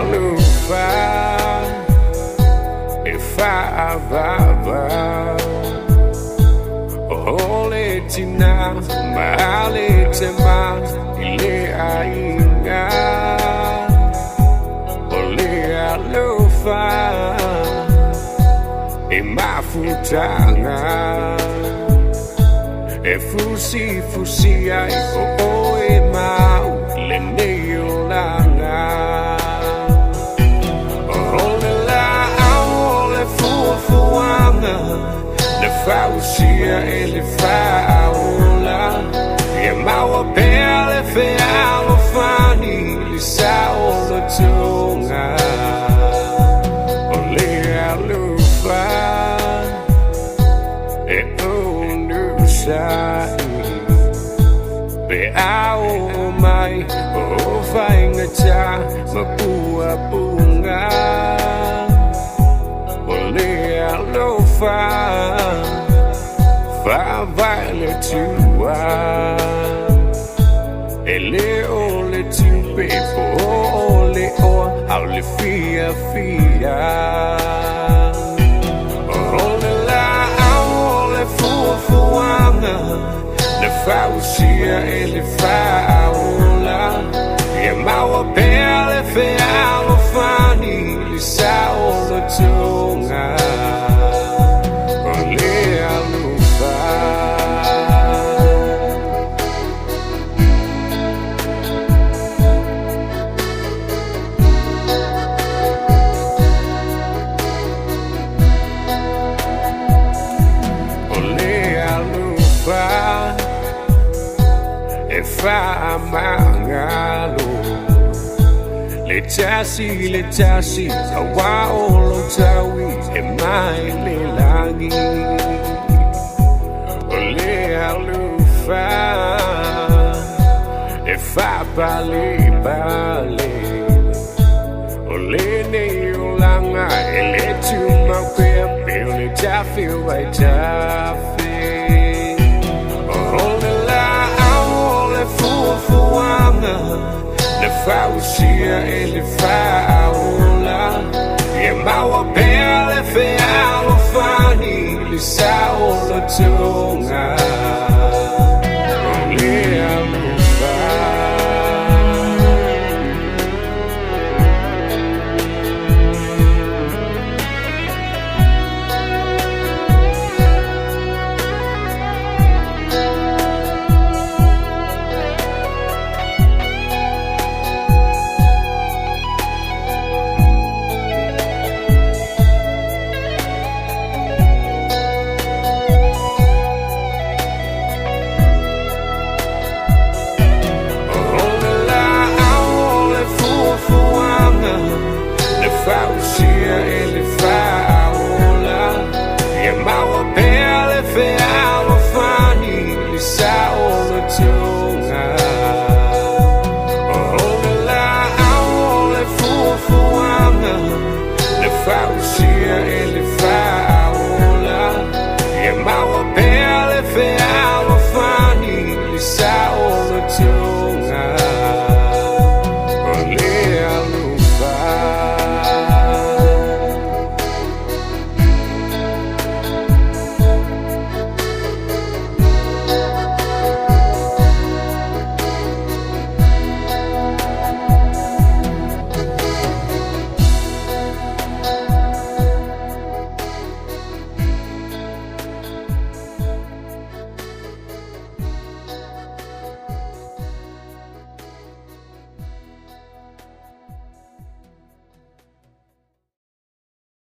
Alofa, if I Ole tina, maale tema, ile ainga. Ole Alofa, mafutanga. Fusi ai oe mau le neolanga. Ole la ole fuanga. Le fausia e le faula. E maua belle fe alofani li saola tunga. Ole Alofa e onu sai. Be ao mai o fainga cha mapua bunga. Ole Alofa fa vale tua. Ele ole tu pepo ole o aule fia. Ole la ole fuanga. Le fausia e le faula. E maua belle fe alofani li saola tunga. Ole Alofa. Ole Alofa. Fa mangalo le tasi awa olo tawi e mai le langi. Ole Alofa e fa bale ole ne ulanga e le tuma pepe ole tafi wai tafi. Le fausia e le faula. E maua belle fe alofani li saola tunga.